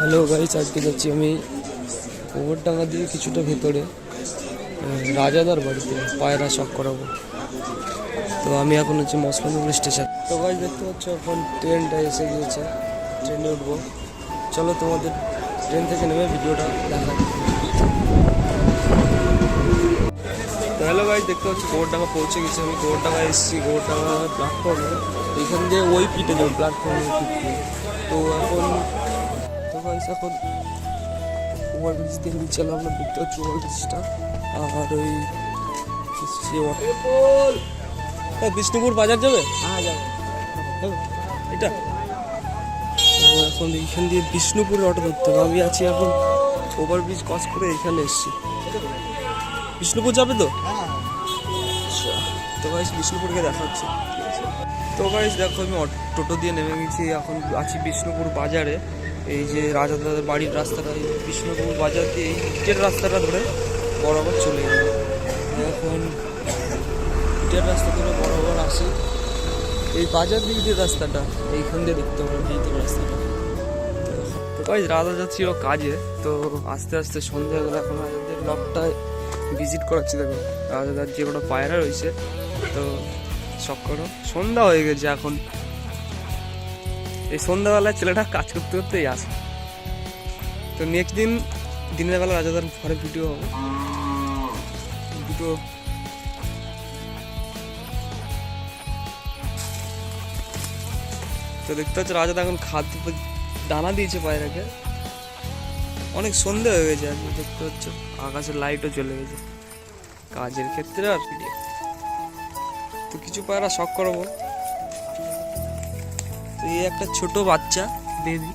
Hello guys, আজকে যাচ্ছি আমি ওভারডাঙ্গা দিয়ে কিছুটা ভেতরে রাজাদার বাড়িতে পায়রা শখ করাবো। তো আমি এখন হচ্ছে মসলানগর স্টেশন। তো গাইস দেখতে পাচ্ছ এখন ট্রেনটা এসে গিয়েছে, ট্রেনে উঠবো। চলো তোমাদের ট্রেন থেকে নেমে ভিডিওটা দেখাই। তো হ্যালো গাইস, দেখতে পাচ্ছি গোবরডাঙ্গা পৌঁছে গেছি। আমি গোবরডাঙ্গা এসেছি, গোবরডাঙ্গা প্ল্যাটফর্মে। এইখান দিয়ে ওই পিঠে যাবো, প্ল্যাটফর্মে পিঠে। তো এখন ওভারব্রিজ দিয়ে নিচে নামলাম, দেখতে পাচ্ছি ওভারব্রিজটা। আর ওই বিষ্ণুপুর বাজার যাবে, হ্যাঁ যাবে এটা। তো এখন এইখান দিয়ে বিষ্ণুপুরের অটো ধরতে হবে। আমি আছি এখন ওভারব্রিজ ক্রস করে এইখানে এসেছি। বিষ্ণুপুর যাবে তো? আচ্ছা, তো গাইস বিষ্ণুপুরকে দেখা হচ্ছে। তো গাইস দেখো, আমি টোটো দিয়ে নেমে গেছি, এখন আছি বিষ্ণুপুর বাজারে। এই যে রাজাদাদের বাড়ির রাস্তাটা, এই বিষ্ণুপুর বাজার দিয়ে এই ইটের রাস্তাটা ধরে বরাবর চলে গেল। এখন ইটের রাস্তা ধরে বরাবর আসি, এই বাজার দিয়ে ইটের রাস্তাটা এইখান দিয়ে দেখতে হবে, ইটের রাস্তাটা। তো গাইস রাজা যাচ্ছিল কাজে, তো আস্তে আস্তে সন্ধ্যা হয়ে গেল। এখন রাজাদের লকটায় ভিজিট করাচ্ছি। দেখো রাজাদার যে কোনো পায়রা রয়েছে, তো সব করো সন্ধ্যা হয়ে গেছে। এখন এই সন্ধ্যাবেলায় ছেলেটা কাজ করতে করতেই আসে। তো নেক্সট দিন দিনের বেলা রাজাদার ঘরে ভিডিও হবে, দুটো। তো দেখতে হচ্ছে রাজাদা এখন খাদ্য দানা দিয়েছে পায়রাকে। অনেক সন্ধ্যা হয়ে গেছে আজকে, দেখতে হচ্ছে আকাশের লাইটও চলে গেছে কাজের ক্ষেত্রে। আর ভিডিও তো কিছু পায়রা শখ করবো। তো এই একটা ছোট বাচ্চা বেবি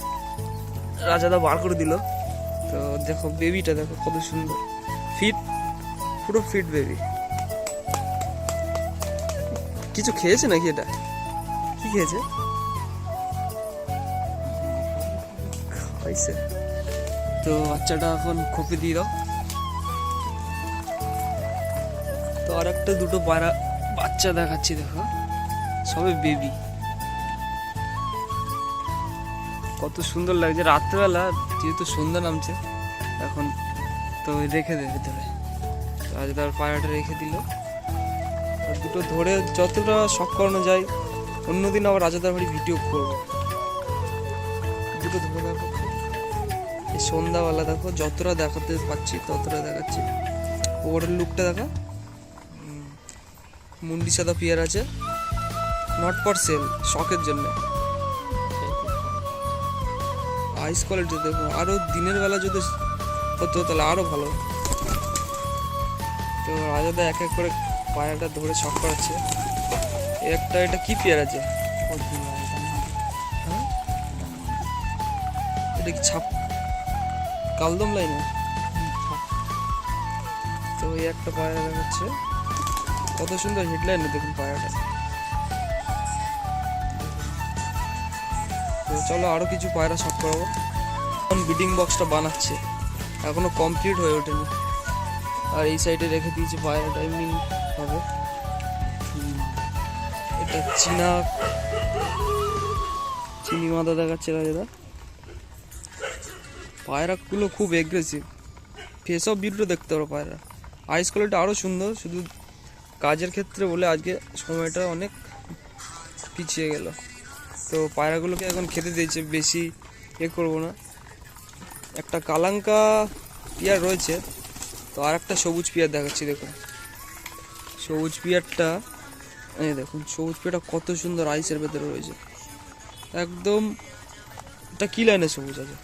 রাজাদা বার করে দিল। তো দেখো বেবিটা দেখো কত সুন্দর, ফিট, পুরো ফিট বেবি। কিছু খেয়েছে নাকি? এটা কি খেয়েছে? খাইছে। তো বাচ্চাটা এখন খোপে দিয়ে দাও। তো আর একটা দুটো পায়রা বাচ্চা দেখাচ্ছি, দেখো সবে বেবি। কত সুন্দর লাগছে রাত্রেবেলা, যেহেতু সন্ধ্যা নামছে এখন। তো রেখে দেবে ধরে, রাজাদার পায়রাটা রেখে দিল। আর দুটো ধরে যতটা শখ করানো যায়, অন্যদিন আবার রাজাদার বাড়ি ভিডিও করবো। দুটো ধরে দেখো, এই সন্ধ্যাবেলা দেখো যতটা দেখাতে পাচ্ছি ততটা দেখাচ্ছি। ওপরের লুকটা দেখা, মুন্ডি সাদা পিয়ার আছে, নট ফর সেল, শখের জন্য। আইস কোয়ালিটি দেখো, আরো দিনের বেলা যদি হতো তাহলে আরো ভালো। তো রাজাদা এক এক করে পায়রাটা ধরে শখ করাচ্ছে। একটা এটা কি পেয়ার আছে? হ্যাঁ, এটা কি ছাপ কালদম লাইনে? তো এই একটা পায়রা দেখাচ্ছে, কত সুন্দর হেডলাইনে দেখুন পায়রাটা। তো চলো আরো কিছু পায়রা শখ করাবো। এখন ব্রিডিং বক্সটা বানাচ্ছে, এখনো কমপ্লিট হয়ে ওঠেনি। আর এই সাইডে রেখে দিয়েছি পায়রাটা, এমনি হবে। এটা চিনি মাদা দেখাচ্ছে রাজাদা। পায়রাগুলো খুব এগ্রেসিভ, ফেস অফ বিউটি দেখতে পারো পায়রা। আইস কোয়ালিটি আরও সুন্দর, শুধু কাজের ক্ষেত্রে বলে আজকে সময়টা অনেক পিছিয়ে গেল। তো পায়রাগুলোকে এখন খেতে দিয়েছে, বেশি করবো না। একটা কালাঙ্কা পিয়ার রয়েছে, তো আর একটা সবুজ পিয়ার দেখাচ্ছি। দেখুন সবুজ পিয়ারটা, এই দেখুন সবুজ পিয়ারটা কত সুন্দর আইসের ভেতরে রয়েছে একদম। এটা কি লাইনের সবুজ আছে?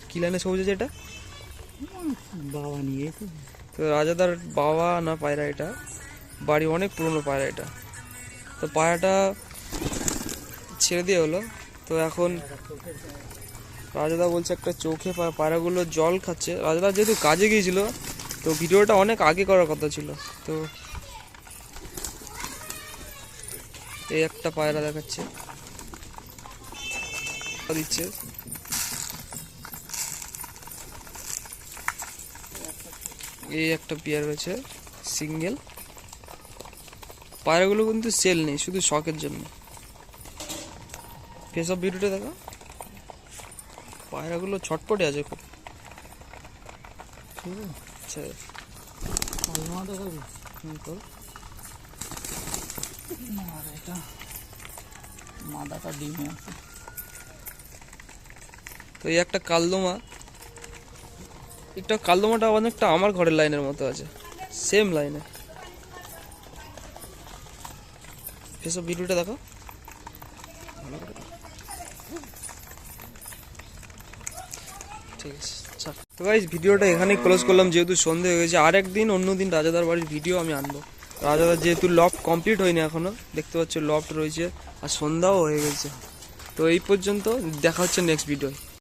কি লাইনের সবুজ আছে এটা? বাবা নিয়ে তো রাজাদার বাবা না পায়রা, এটা বাড়ি অনেক পুরনো পায়রা এটা। তো পায়রাটা ছেড়ে দিয়ে হলো। তো এখন রাজাদা বলছে একটা চোখে পায়রাগুলো জল খাচ্ছে। রাজাদা যেহেতু কাজে গিয়েছিল, তো ভিডিওটা অনেক আগে করার কথা ছিল। তো এই একটা পায়রা দেখাচ্ছে, দিচ্ছে। এই একটা পেয়ার রয়েছে সিঙ্গেল। পায়রাগুলো কিন্তু সেল নেই, শুধু শখের জন্য। ফেস অফ বিউটিটা দেখো, পায়রাগুলো ছটপটে আছে খুব। আচ্ছা কালমা দেখাবি তো আর এটা মাদাটা ডিমে আছে। তো এই একটা কালদমা, একটা কালদমাটা অনেকটা আমার ঘরের লাইনের মতো আছে, সেম লাইনে। এসব ভিডিওটা দেখো ভালো করে। ঠিক আছে আচ্ছা, তো গাইস ভিডিওটা এখানেই ক্লোজ করলাম, যেহেতু সন্ধে হয়ে গেছে। আর একদিন অন্য দিন রাজাদার বাড়ির ভিডিও আমি আনবো। রাজাদার যেহেতু লফট কমপ্লিট হয়নি এখনো, দেখতে পাচ্ছ লফট রয়েছে আর সন্ধ্যাও হয়ে গেছে। তো এই পর্যন্ত, দেখা হচ্ছে নেক্সট ভিডিও।